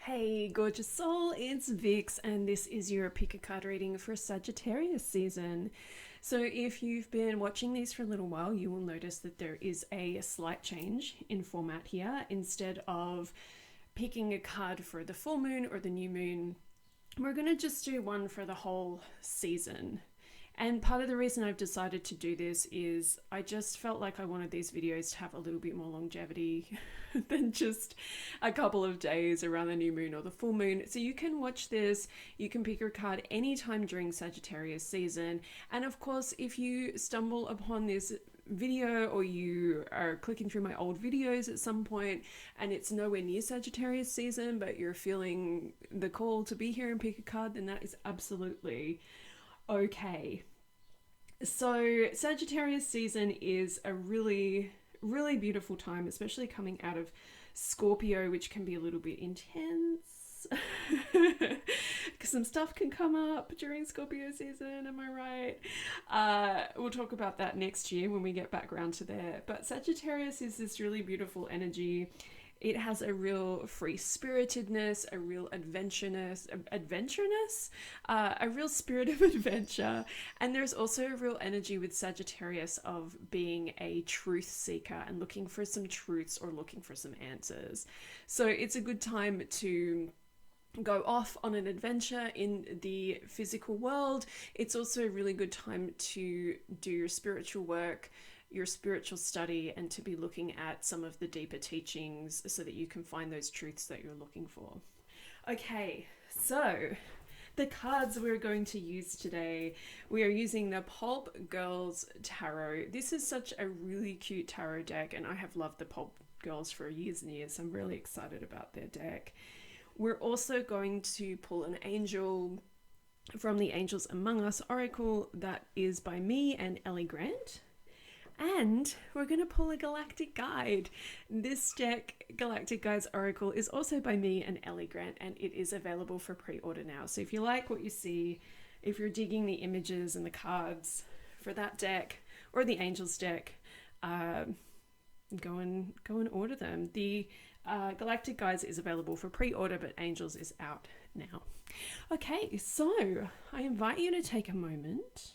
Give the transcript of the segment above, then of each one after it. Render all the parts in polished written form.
Hey, gorgeous soul, it's Vix, and this is your pick a card reading for Sagittarius season. So, if you've been watching these for a little while, you will notice that there is a slight change in format here. Instead of picking a card for the full moon or the new moon, we're going to just do one for the whole season. And part of the reason I've decided to do this is I just felt like I wanted these videos to have a little bit more longevity than just a couple of days around the new moon or the full moon. So you can watch this, you can pick your card anytime during Sagittarius season. And of course, if you stumble upon this video or you are clicking through my old videos at some point and it's nowhere near Sagittarius season, but you're feeling the call to be here and pick a card, then that is absolutely okay. So Sagittarius season is a really beautiful time, especially coming out of Scorpio, which can be a little bit intense because some stuff can come up during Scorpio season. Am I right? We'll talk about that next year when we get back around to there. But Sagittarius is this really beautiful energy. It has a real free-spiritedness, a real adventureness, a real spirit of adventure. And there's also a real energy with Sagittarius of being a truth seeker and looking for some truths or looking for some answers. So it's a good time to go off on an adventure in the physical world. It's also a really good time to do your spiritual work, your spiritual study, and to be looking at some of the deeper teachings so that you can find those truths that you're looking for. Okay, so the cards we're going to use today, we are using the Pulp Girls Tarot. This is such a really cute tarot deck, and I have loved the Pulp Girls for years and years. I'm really excited about their deck. We're also going to pull an angel from the Angels Among Us Oracle that is by me and Ellie Grant. And we're going to pull a Galactic Guide. This deck, Galactic Guides Oracle, is also by me and Ellie Grant, and it is available for pre-order now. So if you like what you see, if you're digging the images and the cards for that deck or the Angels deck, go and order them. The Galactic Guides is available for pre-order, but Angels is out now. Okay, so I invite you to take a moment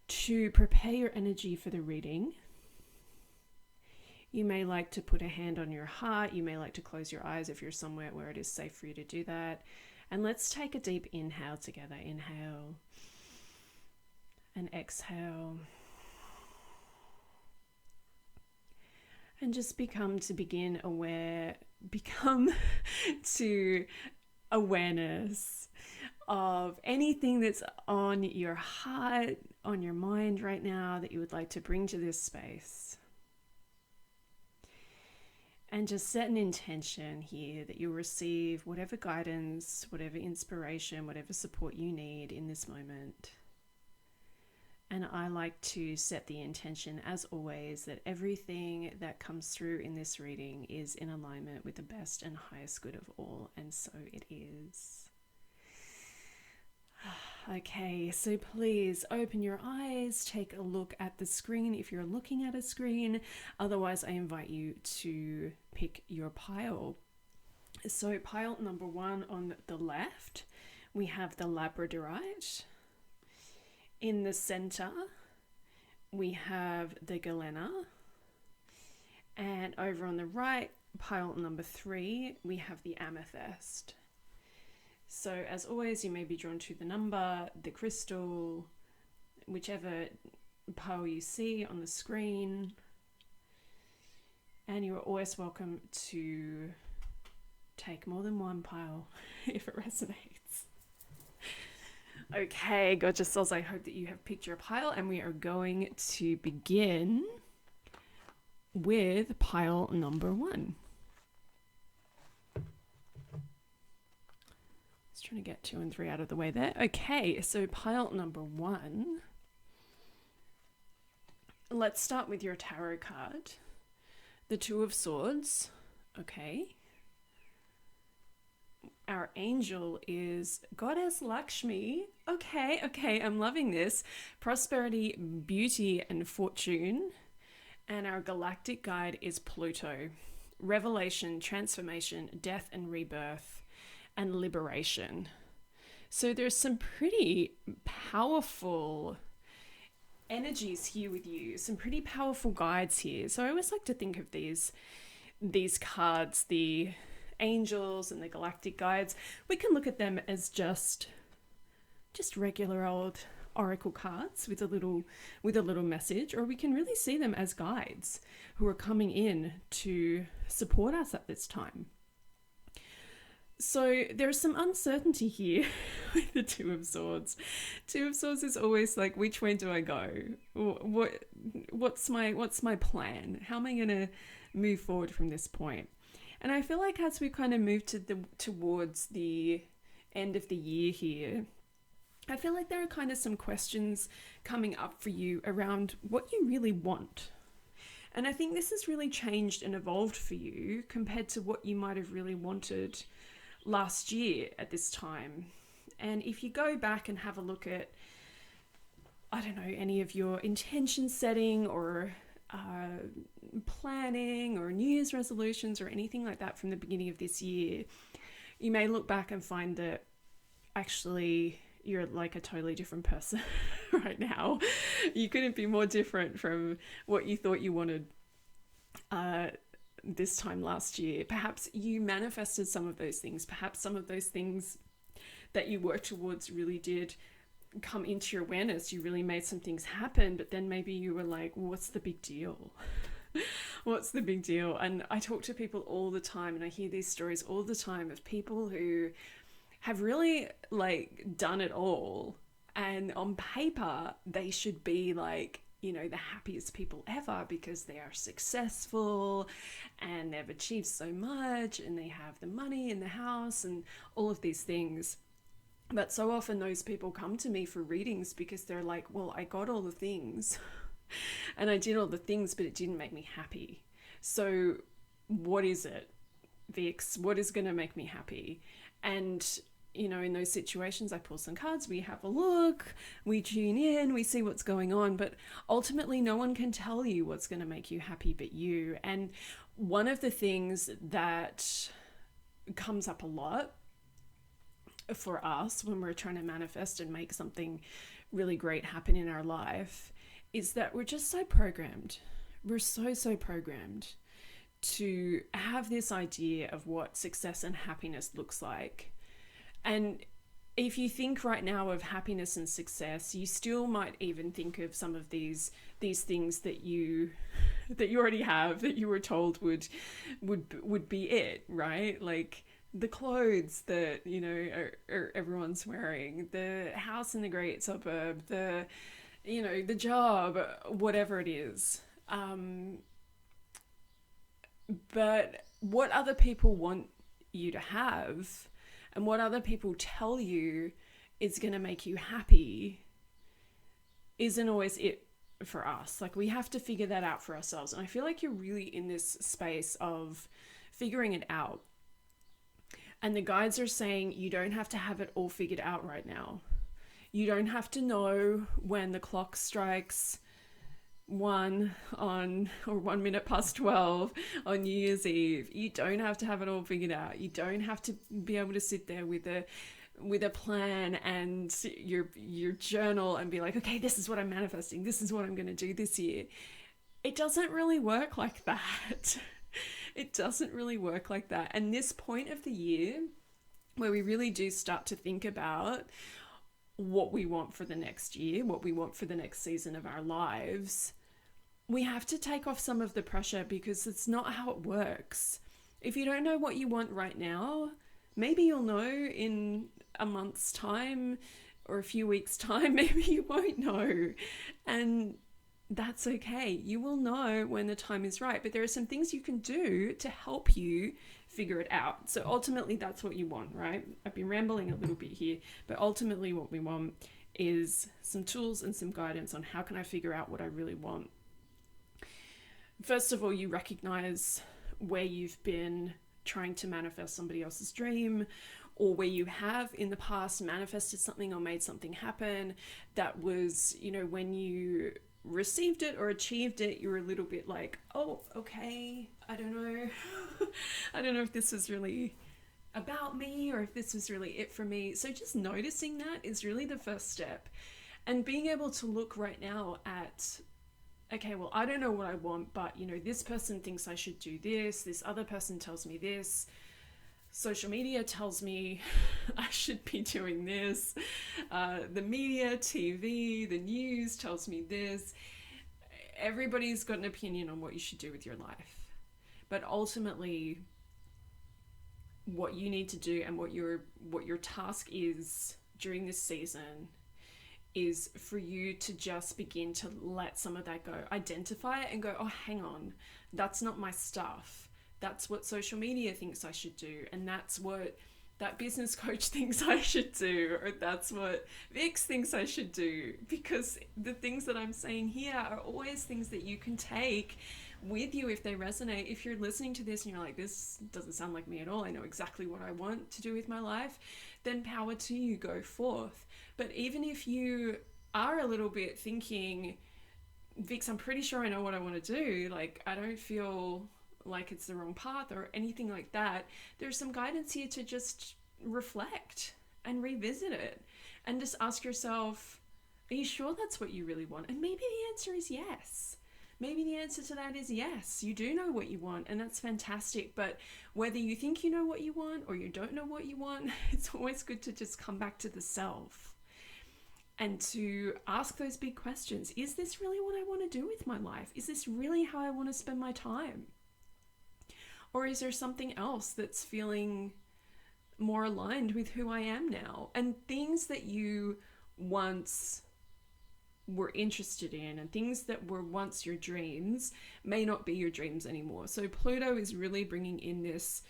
to prepare your energy for the reading. You may like to put a hand on your heart. You may like to close your eyes if you're somewhere where it is safe for you to do that. And let's take a deep inhale together. Inhale and exhale. And just become to awareness of anything that's on your heart, on your mind right now that you would like to bring to this space. And just set an intention here that you'll receive whatever guidance, whatever inspiration, whatever support you need in this moment. And I like to set the intention, as always, that everything that comes through in this reading is in alignment with the best and highest good of all. And so it is. Okay, so please open your eyes, take a look at the screen if you're looking at a screen. Otherwise, I invite you to pick your pile. So pile number 1 on the left, we have the Labradorite. In the center, we have the Galena. And over on the right, pile number 3, we have the Amethyst. So as always, you may be drawn to the number, the crystal, whichever pile you see on the screen. And you are always welcome to take more than one pile if it resonates. Okay, gorgeous souls, I hope that you have picked your pile, and we are going to begin with pile number 1. Trying to get 2 and 3 out of the way there. Okay, so pile number 1. Let's start with your tarot card. The 2 of Swords. Okay. Our angel is Goddess Lakshmi. Okay, I'm loving this. Prosperity, beauty, and fortune. And our galactic guide is Pluto. revelation, transformation, death and rebirth, and liberation. So there's some pretty powerful energies here with you, some pretty powerful guides here. So I always like to think of these cards, the angels and the galactic guides. We can look at them as just regular old oracle cards with a little message, or we can really see them as guides who are coming in to support us at this time. So there's some uncertainty here with the Two of Swords. Two of Swords is always like, which way do I go? What's my plan? How am I going to move forward from this point? And I feel like as we kind of move towards the end of the year here, I feel like there are kind of some questions coming up for you around what you really want. And I think this has really changed and evolved for you compared to what you might have really wanted last year at this time. And if you go back and have a look at, I don't know, any of your intention setting or planning or New Year's resolutions or anything like that from the beginning of this year, you may look back and find that actually you're like a totally different person right now. You couldn't be more different from what you thought you wanted this time last year. Perhaps you manifested some of those things. Perhaps some of those things that you worked towards really did come into your awareness. You really made some things happen, but then maybe you were like, what's the big deal? What's the big deal? And I talk to people all the time, and I hear these stories all the time of people who have really like done it all, and on paper they should be like, you know, the happiest people ever because they are successful and they've achieved so much and they have the money in the house and all of these things. But so often those people come to me for readings because they're like, well, I got all the things and I did all the things, but it didn't make me happy. So what is it, Vix? What is going to make me happy? And you know, in those situations, I pull some cards, we have a look, we tune in, we see what's going on, but ultimately no one can tell you what's going to make you happy but you. And one of the things that comes up a lot for us when we're trying to manifest and make something really great happen in our life is that we're just so programmed. We're so programmed to have this idea of what success and happiness looks like. And if you think right now of happiness and success, you still might even think of some of these things that you already have, that you were told would be it, right? Like the clothes that, you know, are everyone's wearing, the house in the great suburb, the, you know, the job, whatever it is. But what other people want you to have and what other people tell you is going to make you happy isn't always it for us. Like we have to figure that out for ourselves. And I feel like you're really in this space of figuring it out. And the guides are saying you don't have to have it all figured out right now. You don't have to know when the clock strikes 1 minute past 12 on New Year's Eve. You don't have to have it all figured out. You don't have to be able to sit there with a plan and your journal and be like, okay, this is what I'm manifesting. This is what I'm going to do this year. It doesn't really work like that. It doesn't really work like that. And this point of the year where we really do start to think about what we want for the next year, what we want for the next season of our lives, we have to take off some of the pressure because it's not how it works. If you don't know what you want right now, maybe you'll know in a month's time or a few weeks' time. Maybe you won't know. And that's okay. You will know when the time is right. But there are some things you can do to help you figure it out. So ultimately, that's what you want, right? I've been rambling a little bit here, but ultimately what we want is some tools and some guidance on how can I figure out what I really want. First of all, you recognize where you've been trying to manifest somebody else's dream, or where you have in the past manifested something or made something happen that was, you know, when you received it or achieved it, you're a little bit like, oh, okay, I don't know. I don't know if this is really about me or if this was really it for me. So just noticing that is really the first step. And being able to look right now at, okay, well, I don't know what I want, but you know, this person thinks I should do this other person tells me this, social media tells me I should be doing this, the media, TV, the news tells me this. Everybody's got an opinion on what you should do with your life. But ultimately, what you need to do and what your task is during this season is for you to just begin to let some of that go. Identify it and go, oh, hang on, that's not my stuff. That's what social media thinks I should do. And that's what that business coach thinks I should do. Or that's what Vix thinks I should do. Because the things that I'm saying here are always things that you can take with you if they resonate. If you're listening to this and you're like, this doesn't sound like me at all, I know exactly what I want to do with my life, then power to you, go forth. But even if you are a little bit thinking, Vix, I'm pretty sure I know what I want to do, like I don't feel like it's the wrong path or anything like that, there's some guidance here to just reflect and revisit it and just ask yourself, are you sure that's what you really want? And maybe the answer is yes. Maybe the answer to that is yes, you do know what you want, and that's fantastic. But whether you think you know what you want or you don't know what you want, it's always good to just come back to the self and to ask those big questions. Is this really what I want to do with my life? Is this really how I want to spend my time? Or is there something else that's feeling more aligned with who I am now? And things that you once were interested in and things that were once your dreams may not be your dreams anymore. So Pluto is really bringing in this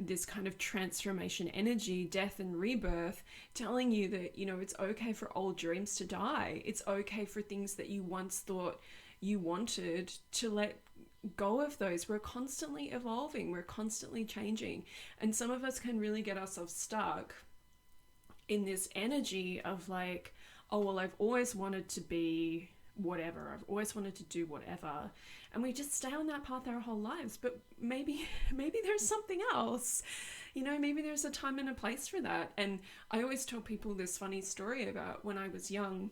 this kind of transformation energy, death and rebirth, telling you that, you know, it's okay for old dreams to die. It's okay for things that you once thought you wanted to let go of those. We're constantly evolving, we're constantly changing, and some of us can really get ourselves stuck in this energy of like, oh well, I've always wanted to be whatever, I've always wanted to do whatever, and we just stay on that path our whole lives. But maybe there's something else, you know, maybe there's a time and a place for that. And I always tell people this funny story about when I was young,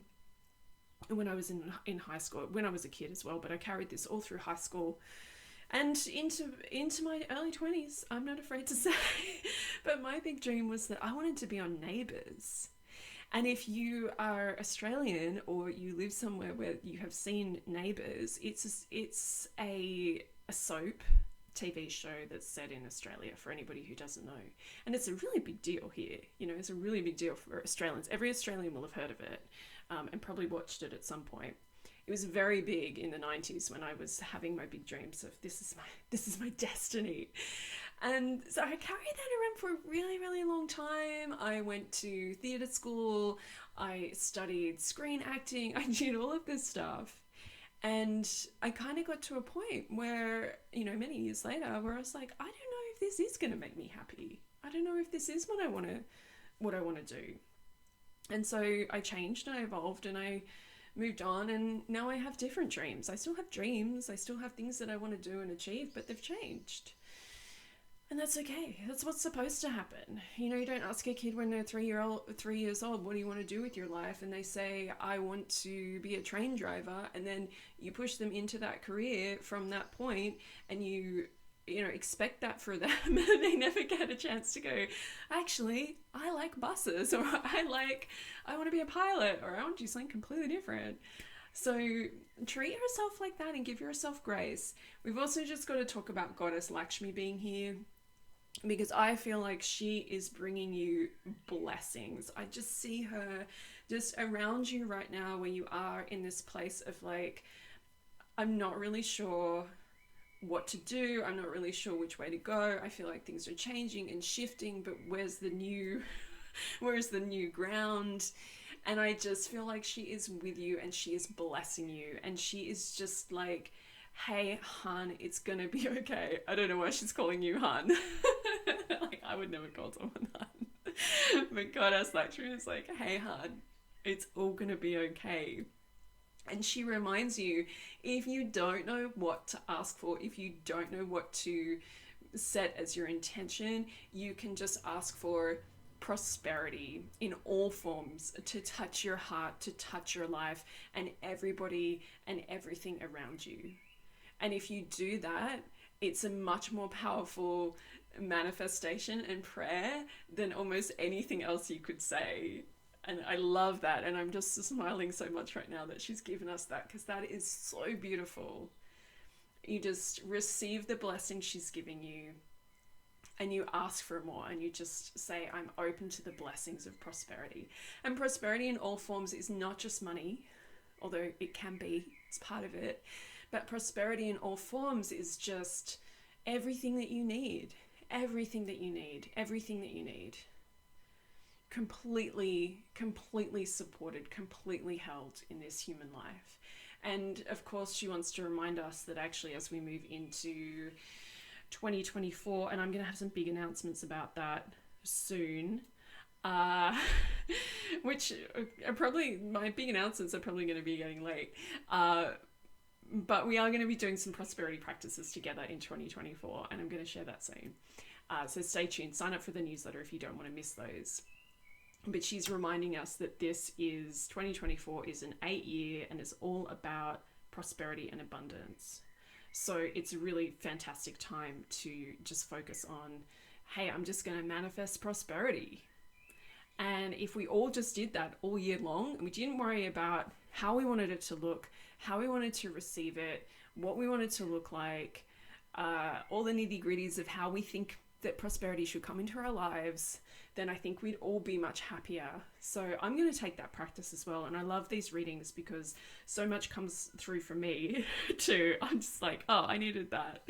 when I was in high school, when I was a kid as well, but I carried this all through high school and into my early 20s, I'm not afraid to say. But my big dream was that I wanted to be on Neighbours. And if you are Australian or you live somewhere where you have seen Neighbours, it's a soap TV show that's set in Australia, for anybody who doesn't know. And it's a really big deal here. You know, it's a really big deal for Australians. Every Australian will have heard of it and probably watched it at some point. It was very big in the 90s when I was having my big dreams of this is my destiny. And so I carried that around for a really, really long time. I went to theatre school, I studied screen acting, I did all of this stuff. And I kind of got to a point where, you know, many years later, where I was like, I don't know if this is going to make me happy. I don't know if this is what I want to do. And so I changed and I evolved and I moved on, and now I have different dreams. I still have dreams, I still have things that I want to do and achieve, but they've changed. And that's okay. That's what's supposed to happen. You know, you don't ask a kid when they're 3 years old, what do you want to do with your life? And they say, I want to be a train driver. And then you push them into that career from that point, and you know, expect that for them. And they never get a chance to go, actually, I like buses, or I want to be a pilot, or I want to do something completely different. So treat yourself like that and give yourself grace. We've also just got to talk about Goddess Lakshmi being here, because I feel like she is bringing you blessings. I just see her just around you right now, where you are in this place of like, I'm not really sure what to do. I'm not really sure which way to go. I feel like things are changing and shifting, but where's the new ground? And I just feel like she is with you and she is blessing you, and she is just like, hey, hun, it's gonna be okay. I don't know why she's calling you hun. Like, I would never call someone hun. But Goddess Lakshmi is like, hey, hun, it's all gonna be okay. And she reminds you, if you don't know what to ask for, if you don't know what to set as your intention, you can just ask for prosperity in all forms to touch your heart, to touch your life and everybody and everything around you. And if you do that, it's a much more powerful manifestation and prayer than almost anything else you could say. And I love that. And I'm just smiling so much right now that she's given us that, because that is so beautiful. You just receive the blessing she's giving you and you ask for more, and you just say, I'm open to the blessings of prosperity. And prosperity in all forms is not just money, although it can be, it's part of it. But prosperity in all forms is just everything that you need, everything that you need, everything that you need. Completely supported, completely held in this human life. And of course, she wants to remind us that actually as we move into 2024, and I'm going to have some big announcements about that soon, which are probably, my big announcements are probably going to be getting late. But we are going to be doing some prosperity practices together in 2024, and I'm going to share that soon. So stay tuned. Sign up for the newsletter if you don't want to miss those. But she's reminding us that this is 2024 is an 8-year and it's all about prosperity and abundance. So it's a really fantastic time to just focus on, hey, I'm just going to manifest prosperity. And if we all just did that all year long, and we didn't worry about how we wanted it to look, how we wanted to receive it, what we wanted to look like, all the nitty gritties of how we think that prosperity should come into our lives, then I think we'd all be much happier. So I'm going to take that practice as well. And I love these readings because so much comes through for me too. I'm just like, oh, I needed that.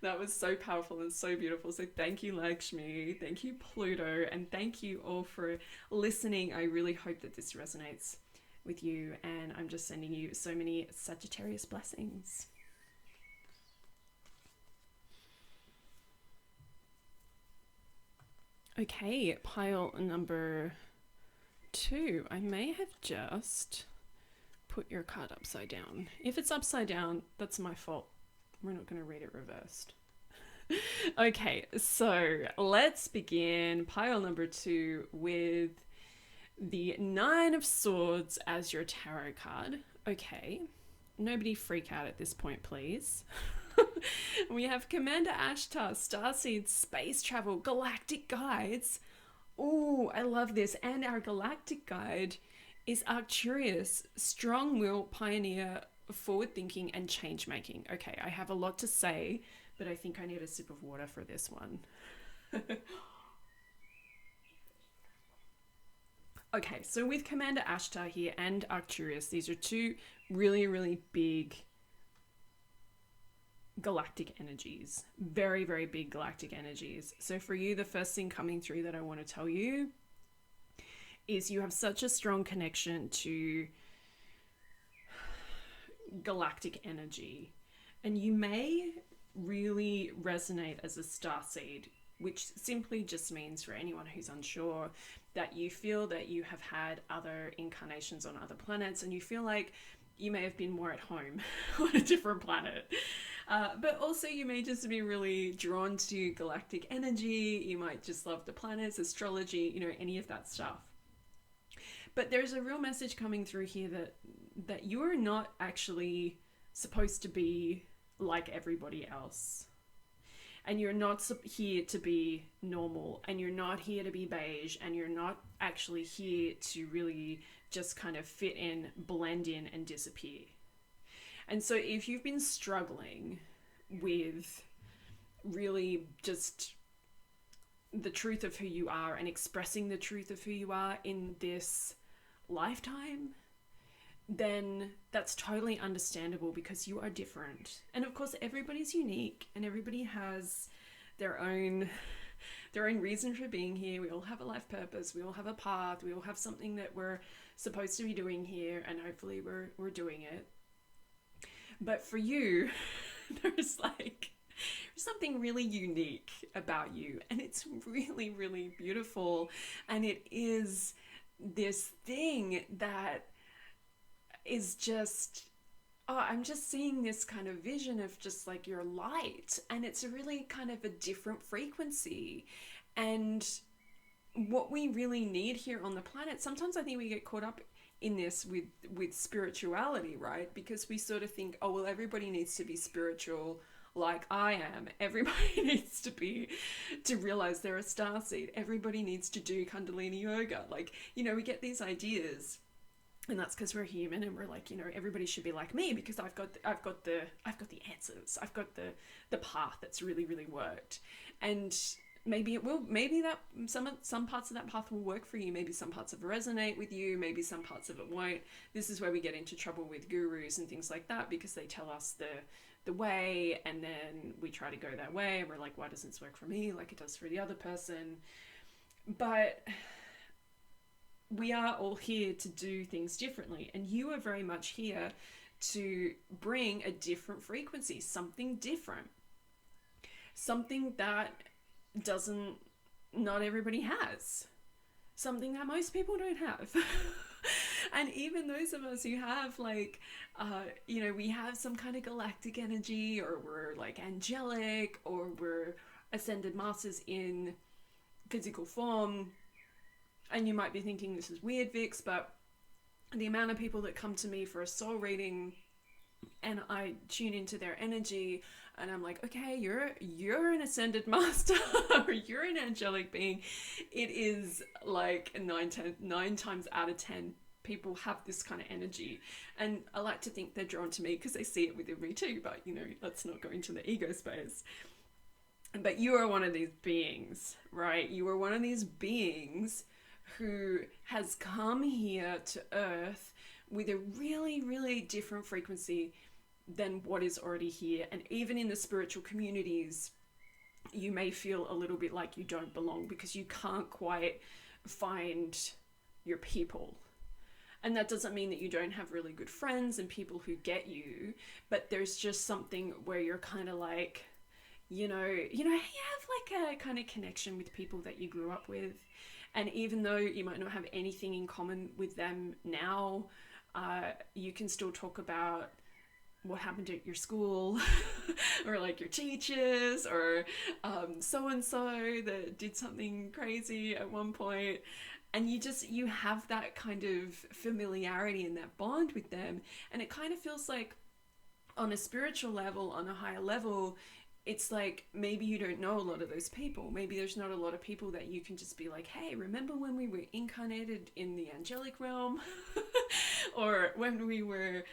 That was so powerful and so beautiful. So thank you, Lakshmi. Thank you, Pluto. And thank you all for listening. I really hope that this resonates with you. And I'm just sending you so many Sagittarius blessings. Okay, pile number 2. I may have just put your card upside down. If it's upside down, that's my fault. We're not going to read it reversed. Okay, so let's begin pile number 2 with the 9 of Swords as your tarot card. Okay, nobody freak out at this point, please. We have Commander Ashtar, Starseed, Space Travel, Galactic Guides. Oh, I love this. And our galactic guide is Arcturus, Strong Will, Pioneer, Forward Thinking, and Change Making. Okay, I have a lot to say, but I think I need a sip of water for this one. Okay, so with Commander Ashtar here and Arcturus, these are two really, really big galactic energies. Very, very big galactic energies. So for you, the first thing coming through that I want to tell you is you have such a strong connection to galactic energy. And you may really resonate as a starseed, which simply just means, for anyone who's unsure, that you feel that you have had other incarnations on other planets and you feel like you may have been more at home on a different planet. But also you may just be really drawn to galactic energy. You might just love the planets, astrology, you know, any of that stuff. But there's a real message coming through here that you're not actually supposed to be like everybody else. And you're not here to be normal, and you're not here to be beige, and you're not actually here to really just kind of fit in, blend in, and disappear. And so if you've been struggling with really just the truth of who you are and expressing the truth of who you are in this lifetime, then that's totally understandable because you are different. And of course, everybody's unique and everybody has their own reason for being here. We all have a life purpose. We all have a path. We all have something that we're supposed to be doing here, and hopefully we're doing it. But for you, there's something really unique about you, and it's really, really beautiful. And it is this thing that is just, oh, I'm just seeing this kind of vision of just like your light, and it's a really kind of a different frequency. And what we really need here on the planet, sometimes I think we get caught up in this with spirituality, right? Because we sort of think, oh well, everybody needs to be spiritual like I am. Everybody needs to realize they're a starseed. Everybody needs to do Kundalini yoga. Like, you know, we get these ideas, and that's because we're human, and we're like, you know, everybody should be like me because I've got the answers. I've got the path that's really, really worked. And maybe it will, maybe that some parts of that path will work for you. Maybe some parts of it resonate with you, maybe some parts of it won't. This is where we get into trouble with gurus and things like that, because they tell us the way, and then we try to go that way, and we're like, why doesn't this work for me like it does for the other person? But we are all here to do things differently, and you are very much here to bring a different frequency, something different, something that not everybody has, something that most people don't have. And even those of us who have like, you know, we have some kind of galactic energy, or we're like angelic, or we're ascended masters in physical form. And you might be thinking this is weird, Vix, but the amount of people that come to me for a soul reading, and I tune into their energy, and I'm like, okay, you're an ascended master, or you're an angelic being. It is like 9 times out of 10 people have this kind of energy, and I like to think they're drawn to me because they see it within me too. But you know, let's not go into the ego space. But you are one of these beings, right? You are one of these beings who has come here to Earth with a really, really different frequency than what is already here. And even in the spiritual communities, you may feel a little bit like you don't belong because you can't quite find your people. And that doesn't mean that you don't have really good friends and people who get you, but there's just something where you're kind of like, you have like a kind of connection with people that you grew up with. And even though you might not have anything in common with them now, you can still talk about what happened at your school or like your teachers, or so-and-so that did something crazy at one point. And you have that kind of familiarity and that bond with them. And it kind of feels like on a spiritual level, on a higher level, it's like maybe you don't know a lot of those people. Maybe there's not a lot of people that you can just be like, hey, remember when we were incarnated in the angelic realm? Or when we were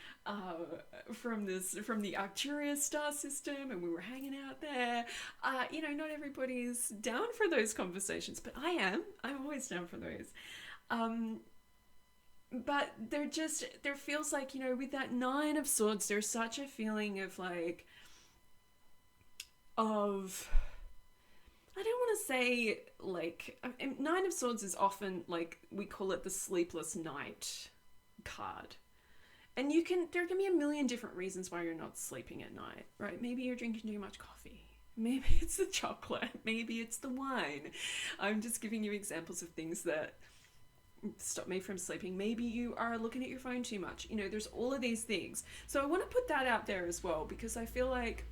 from the Arcturus star system and we were hanging out there. Not everybody's down for those conversations, but I am. I'm always down for those. But there feels like, with that 9 of Swords, there's such a feeling of like, I don't want to say like, 9 of Swords is often like, we call it the sleepless night card. And there can be a million different reasons why you're not sleeping at night, right? Maybe you're drinking too much coffee. Maybe it's the chocolate. Maybe it's the wine. I'm just giving you examples of things that stop me from sleeping. Maybe you are looking at your phone too much. There's all of these things. So I want to put that out there as well, because I feel like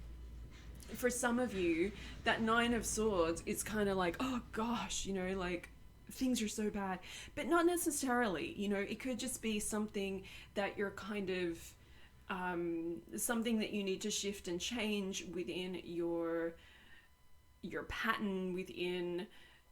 for some of you, that 9 of Swords is kind of like, oh gosh, like things are so bad, but not necessarily. It could just be something that you're kind of something that you need to shift and change within your pattern, within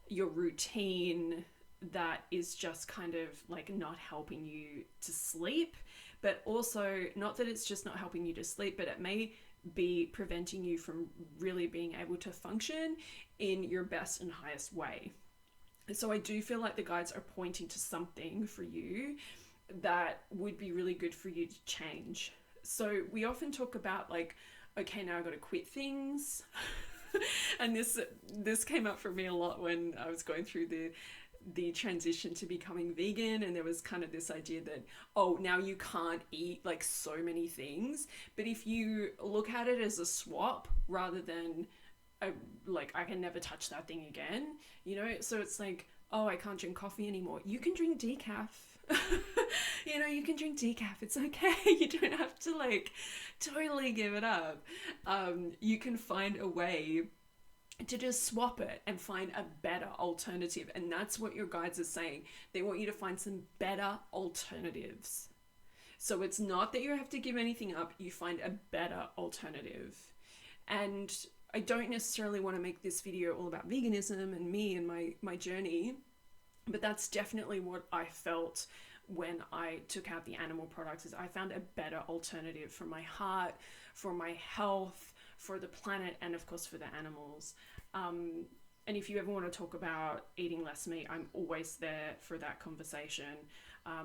your routine, that is just kind of like not helping you to sleep. But also, not that it's just not helping you to sleep, but it may be preventing you from really being able to function in your best and highest way. So I do feel like the guides are pointing to something for you that would be really good for you to change. So we often talk about like, okay, now I've got to quit things. And this came up for me a lot when I was going through the transition to becoming vegan, and there was kind of this idea that, oh, now you can't eat like so many things. But if you look at it as a swap rather than I can never touch that thing again, so it's like, oh, I can't drink coffee anymore. You can drink decaf. You know, you can drink decaf. It's okay. You don't have to like totally give it up. You can find a way to just swap it and find a better alternative. And that's what your guides are saying. They want you to find some better alternatives. So it's not that you have to give anything up, you find a better alternative. And I don't necessarily want to make this video all about veganism and me and my journey, but that's definitely what I felt when I took out the animal products. Is I found a better alternative for my heart, for my health, for the planet, and of course for the animals. And if you ever want to talk about eating less meat, I'm always there for that conversation.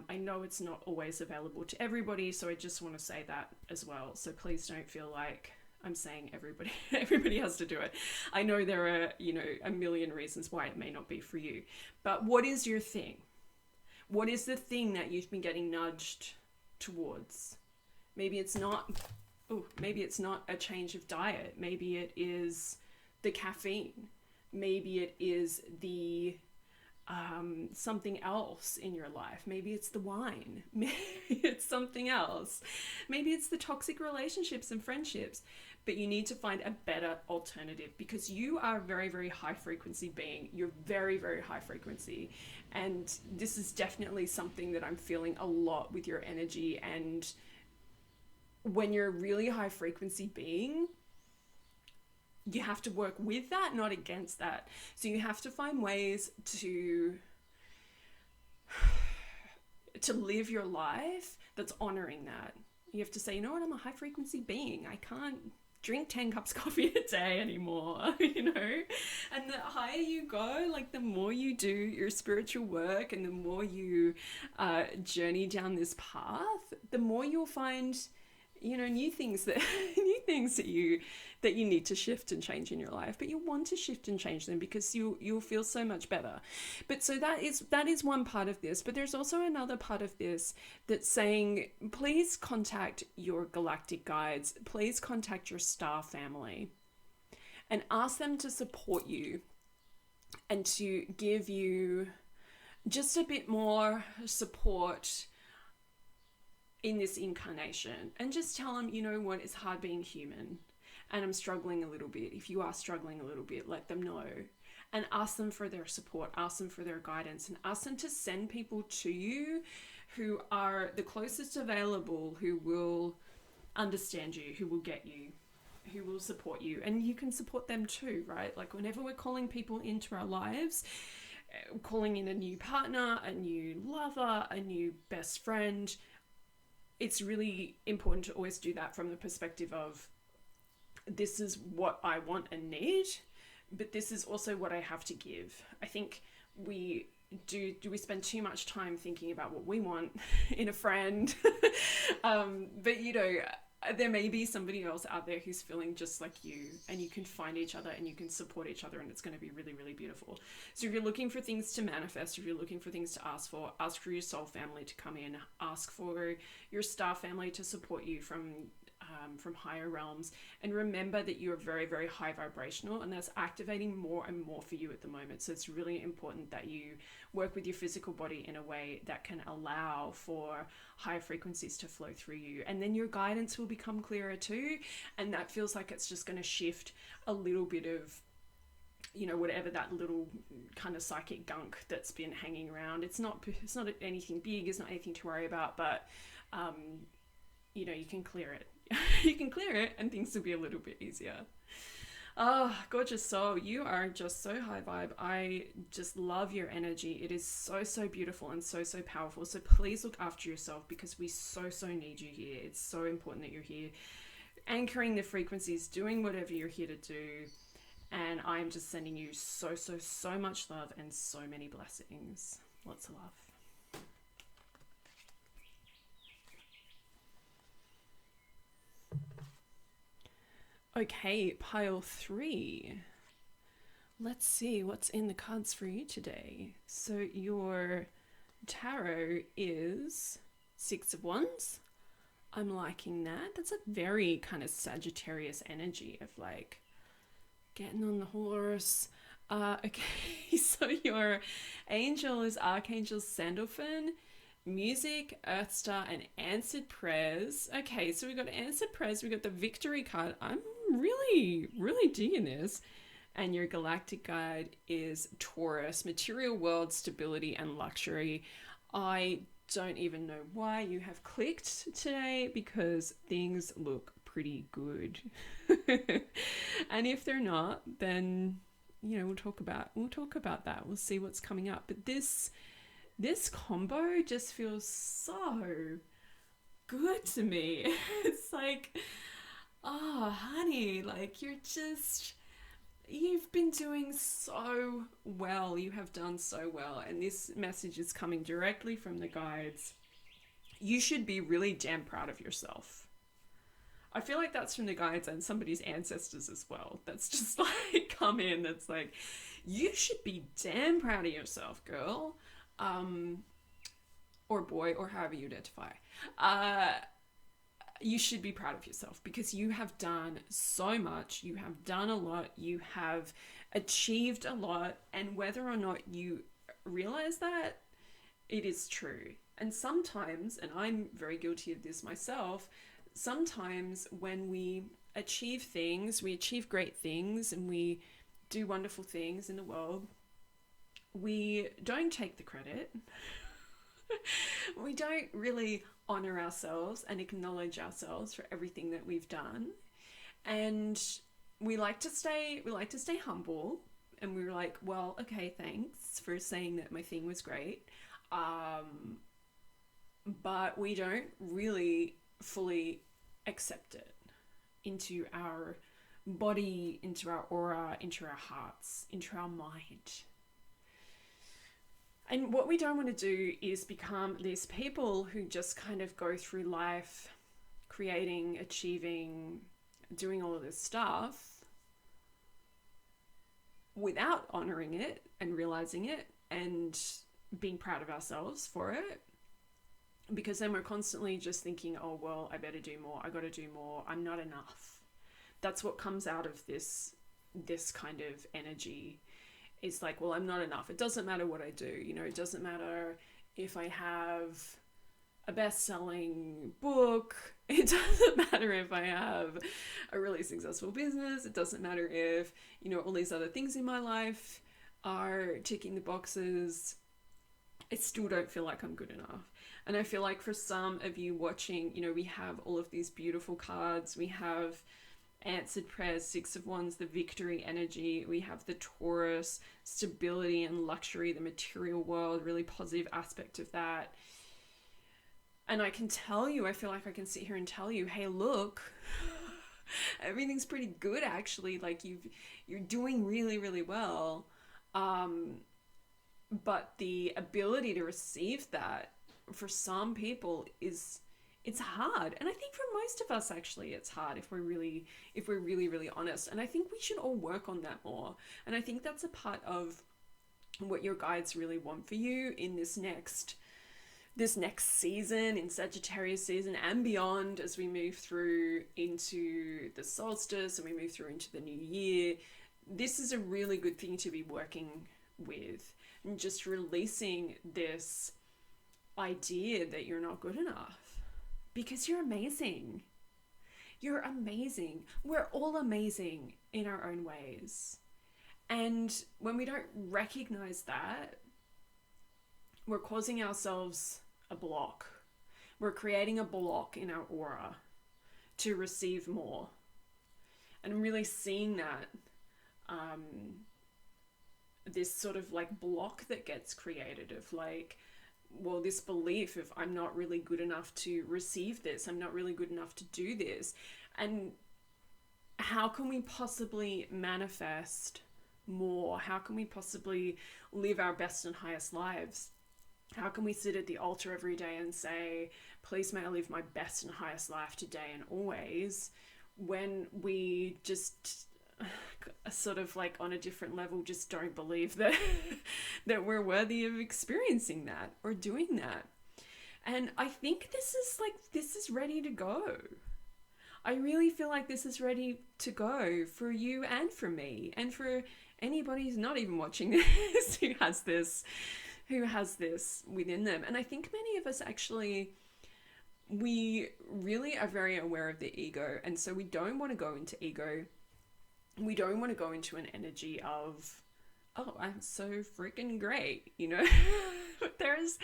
I know it's not always available to everybody, so I just want to say that as well. So please don't feel like I'm saying everybody has to do it. I know there are, you know, a million reasons why it may not be for you. But what is your thing? What is the thing that you've been getting nudged towards? Maybe it's not a change of diet. Maybe it is the caffeine. Maybe it is the something else in your life. Maybe it's the wine. Maybe it's something else. Maybe it's the toxic relationships and friendships. But you need to find a better alternative, because you are a very, very high frequency being. You're very, very high frequency. And this is definitely something that I'm feeling a lot with your energy. And when you're a really high frequency being, you have to work with that, not against that. So you have to find ways to live your life that's honoring that. You have to say, you know what, I'm a high frequency being. I can't drink 10 cups of coffee a day anymore, you know? And the higher you go, like the more you do your spiritual work and the more you journey down this path, the more you'll find, you know, new things that you need to shift and change in your life. But you want to shift and change them because you'll feel so much better. But so that is one part of this. But there's also another part of this that's saying, please contact your galactic guides. Please contact your star family and ask them to support you and to give you just a bit more support in this incarnation. And just tell them, you know what, it's hard being human. And I'm struggling a little bit. If you are struggling a little bit, let them know. And ask them for their support, ask them for their guidance, and ask them to send people to you who are the closest available, who will understand you, who will get you, who will support you. And you can support them too, right? Like whenever we're calling people into our lives, calling in a new partner, a new lover, a new best friend, it's really important to always do that from the perspective of, this is what I want and need, but this is also what I have to give. I think we spend too much time thinking about what we want in a friend. But you know, there may be somebody else out there who's feeling just like you, and you can find each other and you can support each other, and it's going to be really, really beautiful. So if you're looking for things to manifest, if you're looking for things to ask for your soul family to come in, ask for your star family to support you from higher realms. And remember that you're very, very high vibrational, and that's activating more and more for you at the moment. So it's really important that you work with your physical body in a way that can allow for higher frequencies to flow through you. And then your guidance will become clearer too. And that feels like it's just going to shift a little bit of, you know, whatever that little kind of psychic gunk that's been hanging around. It's not anything big, it's not anything to worry about, but you know, you can clear it. You can clear it and things will be a little bit easier. Oh, gorgeous soul, you are just so high vibe. I just love your energy. It is so, so beautiful and so, so powerful. So please look after yourself, because we so, so need you here. It's so important that you're here, anchoring the frequencies, doing whatever you're here to do. And I'm just sending you so, so, so much love and so many blessings. Lots of love. Okay, pile 3. Let's see what's in the cards for you today. So your tarot is 6 of Wands. I'm liking that. That's a very kind of Sagittarius energy of like getting on the horse, Okay, so your angel is Archangel Sandalphon, music, Earth Star, and answered prayers. Okay, so we got answered prayers, we got the victory card. I'm really, really digging this. And your galactic guide is Taurus, material world, stability, and luxury. I don't even know why you have clicked today because things look pretty good. And if they're not, then we'll talk about that. We'll see what's coming up. But this combo just feels so good to me. It's like, oh, honey, like you've been doing so well. You have done so well. And this message is coming directly from the guides. You should be really damn proud of yourself. I feel like that's from the guides and somebody's ancestors as well. That's just like come in. That's like, you should be damn proud of yourself, girl. Or boy, or however you identify. You should be proud of yourself because you have done so much. You have done a lot. You have achieved a lot. And whether or not you realize that, it is true. And sometimes, and I'm very guilty of this myself, sometimes when we achieve things, we achieve great things and we do wonderful things in the world, we don't take the credit. We don't really honor ourselves and acknowledge ourselves for everything that we've done. And we like to stay humble, and we're like, well, okay, thanks for saying that my thing was great. But we don't really fully accept it into our body, into our aura, into our hearts, into our mind. And what we don't want to do is become these people who just kind of go through life creating, achieving, doing all of this stuff without honoring it and realizing it and being proud of ourselves for it. Because then we're constantly just thinking, oh, well, I better do more. I got to do more. I'm not enough. That's what comes out of this kind of energy. It's like, well, I'm not enough. It doesn't matter what I do. It doesn't matter if I have a best-selling book. It doesn't matter if I have a really successful business. It doesn't matter if, all these other things in my life are ticking the boxes. I still don't feel like I'm good enough. And I feel like for some of you watching, we have all of these beautiful cards. We have answered prayers, 6 of Wands, the victory energy. We have the Taurus, stability and luxury, the material world, really positive aspect of that. And I can tell you, I feel like I can sit here and tell you, hey, look, everything's pretty good actually. Like you're doing really, really well. But the ability to receive that for some people it's hard. And I think for most of us, actually, it's hard if we're really, really honest. And I think we should all work on that more. And I think that's a part of what your guides really want for you in this next season, in Sagittarius season and beyond, as we move through into the solstice and we move through into the new year. This is a really good thing to be working with, and just releasing this idea that you're not good enough. Because you're amazing. You're amazing. We're all amazing in our own ways. And when we don't recognize that, we're causing ourselves a block. We're creating a block in our aura to receive more. And I'm really seeing that, this sort of like block that gets created of like, well, this belief of I'm not really good enough to receive this, I'm not really good enough to do this. And how can we possibly manifest more? How can we possibly live our best and highest lives? How can we sit at the altar every day and say, please may I live my best and highest life today and always, when we just sort of like on a different level just don't believe that that we're worthy of experiencing that or doing that. And I think this is ready to go. I really feel like this is ready to go for you and for me and for anybody who's not even watching this who has this within them. And I think many of us actually, we really are very aware of the ego, and so we don't want to go into ego. We don't want to go into an energy of, oh, I'm so freaking great, you know. There's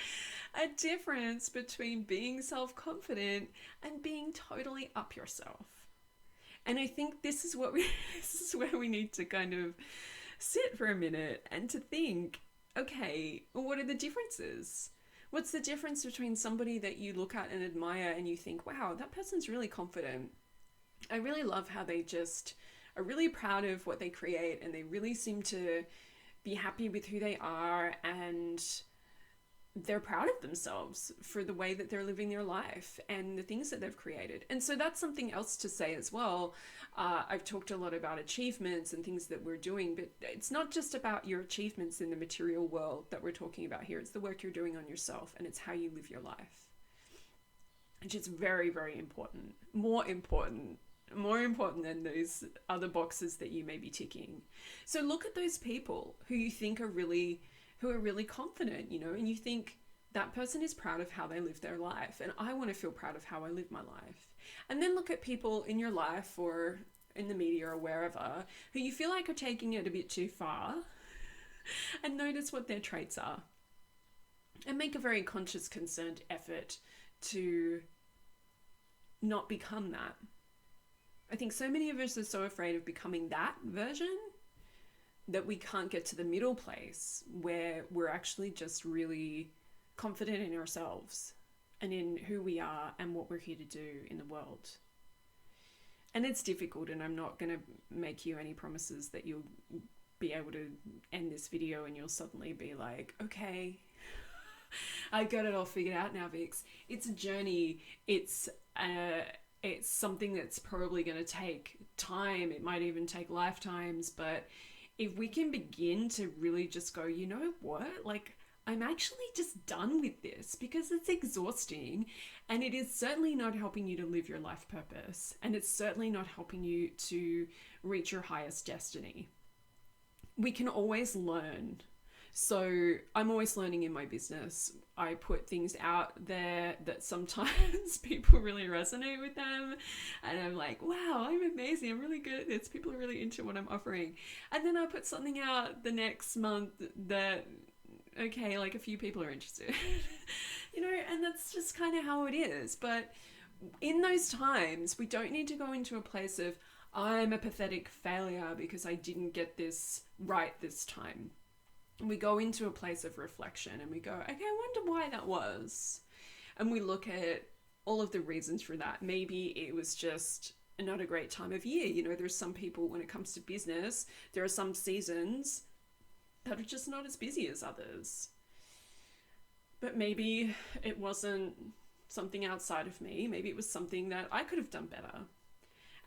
a difference between being self-confident and being totally up yourself. And I think this is where we need to kind of sit for a minute and to think, okay, what are the differences? What's the difference between somebody that you look at and admire and you think, wow, that person's really confident. I really love how they just are really proud of what they create, and they really seem to be happy with who they are, and they're proud of themselves for the way that they're living their life and the things that they've created. And so that's something else to say as well. I've talked a lot about achievements and things that we're doing, but it's not just about your achievements in the material world that we're talking about here. It's the work you're doing on yourself, and it's how you live your life, which is very, very important. More important than those other boxes that you may be ticking. So look at those people who you think are really confident, you know, and you think that person is proud of how they live their life, and I want to feel proud of how I live my life. And then look at people in your life or in the media or wherever who you feel like are taking it a bit too far, and notice what their traits are, and make a very conscious, concerned effort to not become that. I think so many of us are so afraid of becoming that version that we can't get to the middle place where we're actually just really confident in ourselves and in who we are and what we're here to do in the world. And it's difficult, and I'm not going to make you any promises that you'll be able to end this video and you'll suddenly be like, okay, I've got it all figured out now, Vix. It's a journey. It's something that's probably going to take time. It might even take lifetimes, but if we can begin to really just go, you know what, like, I'm actually just done with this because it's exhausting, and it is certainly not helping you to live your life purpose, and it's certainly not helping you to reach your highest destiny. We can always learn. So I'm always learning in my business. I put things out there that sometimes people really resonate with them, and I'm like, wow, I'm amazing, I'm really good at this, people are really into what I'm offering. And then I put something out the next month that, okay, like a few people are interested. You know, and that's just kind of how it is. But in those times, we don't need to go into a place of, I'm a pathetic failure because I didn't get this right this time. We go into a place of reflection and we go, okay, I wonder why that was. And we look at all of the reasons for that. Maybe it was just not a great time of year. You know, there's some people, when it comes to business, there are some seasons that are just not as busy as others. But maybe it wasn't something outside of me. Maybe it was something that I could have done better.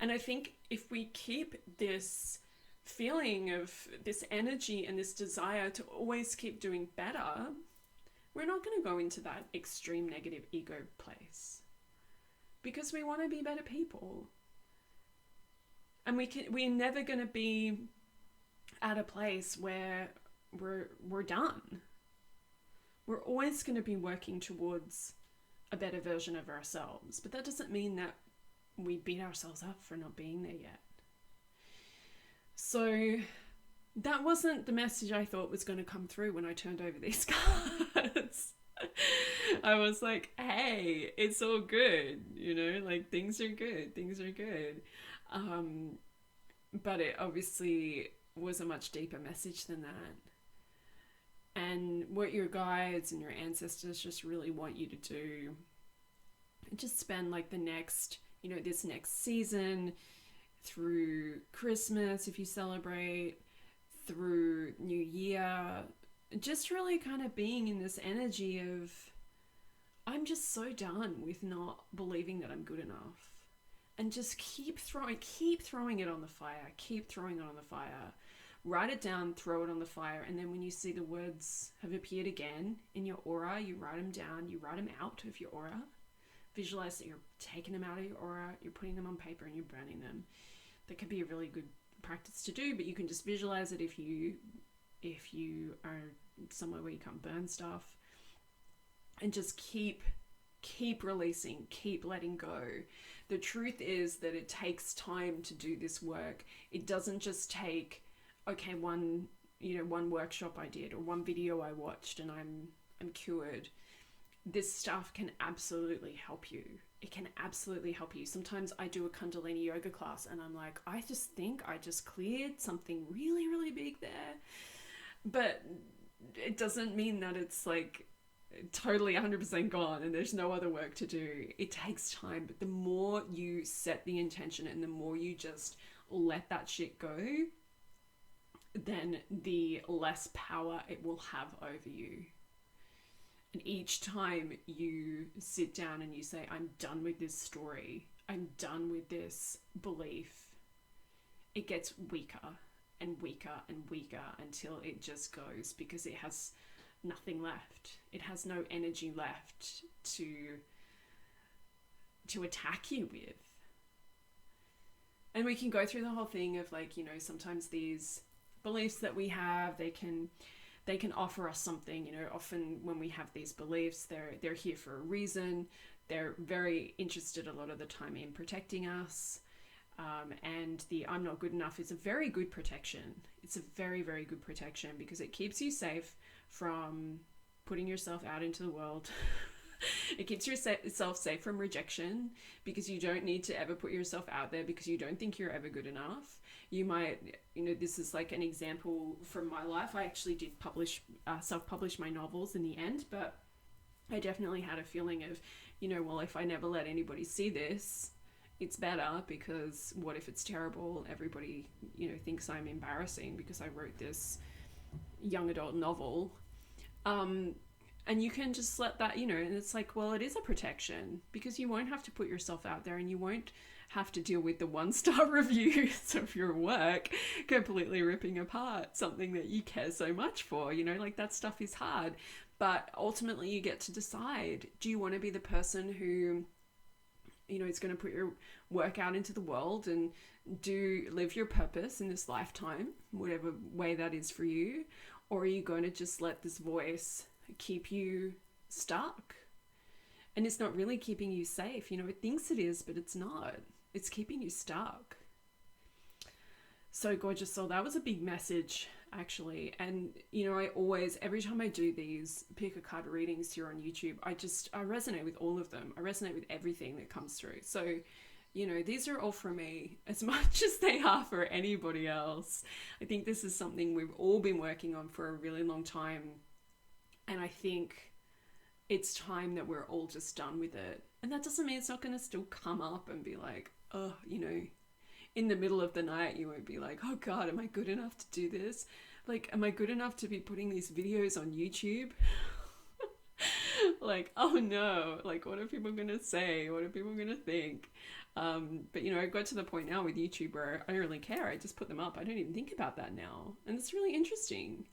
And I think if we keep this feeling of this energy and this desire to always keep doing better, we're not going to go into that extreme negative ego place, because we want to be better people. And we're never going to be at a place where we're done. We're always going to be working towards a better version of ourselves, but that doesn't mean that we beat ourselves up for not being there yet. So that wasn't the message I thought was going to come through when I turned over these cards. I was like, hey, it's all good, you know, like things are good. But it obviously was a much deeper message than that. And what your guides and your ancestors just really want you to do, just spend like the next, you know, this next season, through Christmas, if you celebrate, through New Year, just really kind of being in this energy of, I'm just so done with not believing that I'm good enough. And just keep throwing it on the fire. Write it down, throw it on the fire, and then when you see the words have appeared again in your aura, you write them down, you write them out of your aura. Visualize that you're taking them out of your aura, you're putting them on paper and you're burning them. That could be a really good practice to do, but you can just visualize it if you are somewhere where you can't burn stuff, and just keep releasing, keep letting go. The truth is that it takes time to do this work. It doesn't just take, okay, one workshop I did or one video I watched and I'm cured. This stuff can absolutely help you. It can absolutely help you. Sometimes I do a Kundalini yoga class and I'm like, I just think I just cleared something really, really big there. But it doesn't mean that it's like totally 100% gone and there's no other work to do. It takes time, but the more you set the intention and the more you just let that shit go, then the less power it will have over you. And each time you sit down and you say, I'm done with this story, I'm done with this belief, it gets weaker and weaker and weaker until it just goes, because it has nothing left. It has no energy left to attack you with. And we can go through the whole thing of like, sometimes these beliefs that we have, they can offer us something. Often when we have these beliefs, they're here for a reason. They're very interested a lot of the time in protecting us. And the I'm not good enough is a very good protection. It's a very, very good protection because it keeps you safe from putting yourself out into the world. It keeps yourself safe from rejection, because you don't need to ever put yourself out there because you don't think you're ever good enough. You might, this is like an example from my life. I actually did self-publish my novels in the end, but I definitely had a feeling of, well, if I never let anybody see this, it's better, because what if it's terrible? Everybody, thinks I'm embarrassing because I wrote this young adult novel. And you can just let that, and it's like, well, it is a protection, because you won't have to put yourself out there and you won't have to deal with the 1-star reviews of your work completely ripping apart something that you care so much for. Like, that stuff is hard, but ultimately you get to decide, do you want to be the person who, is going to put your work out into the world and live your purpose in this lifetime, whatever way that is for you? Or are you going to just let this voice keep you stuck? And it's not really keeping you safe. It thinks it is, but it's not. It's keeping you stuck. So gorgeous soul, that was a big message, actually. And, I always, every time I do these pick a card readings here on YouTube, I resonate with all of them. I resonate with everything that comes through. So, these are all for me as much as they are for anybody else. I think this is something we've all been working on for a really long time. And I think it's time that we're all just done with it. And that doesn't mean it's not going to still come up and be like, oh, in the middle of the night, you won't be like, oh God, am I good enough to do this? Like, am I good enough to be putting these videos on YouTube? Like, oh no, like, what are people going to say? What are people going to think? But I got to the point now with YouTube where I don't really care. I just put them up. I don't even think about that now. And it's really interesting.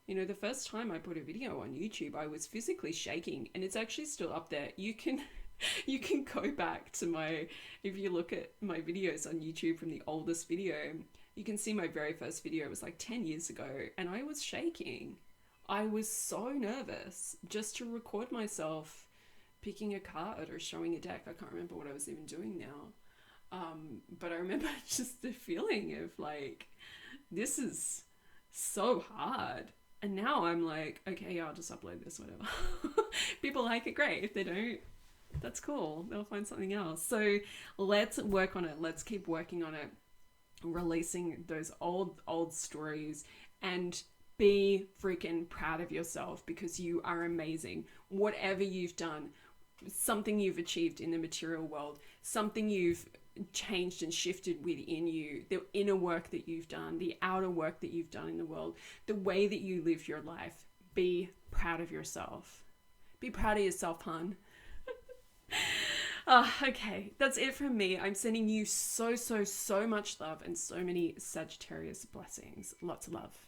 The first time I put a video on YouTube, I was physically shaking, and it's actually still up there. You can go back to if you look at my videos on YouTube from the oldest video, you can see my very first video was like 10 years ago, and I was shaking. I was so nervous just to record myself picking a card or showing a deck. I can't remember what I was even doing now. But I remember just the feeling of like, this is so hard. And now I'm like, okay, yeah, I'll just upload this, whatever. People like it, great. If they don't, that's cool. They'll find something else. So let's work on it. Let's keep working on it. Releasing those old stories, and be freaking proud of yourself, because you are amazing. Whatever you've done, something you've achieved in the material world, something you've changed and shifted within you, the inner work that you've done, the outer work that you've done in the world, the way that you live your life, be proud of yourself. Be proud of yourself, hun. Okay, that's it from me. I'm sending you so much love and so many Sagittarius blessings. Lots of love.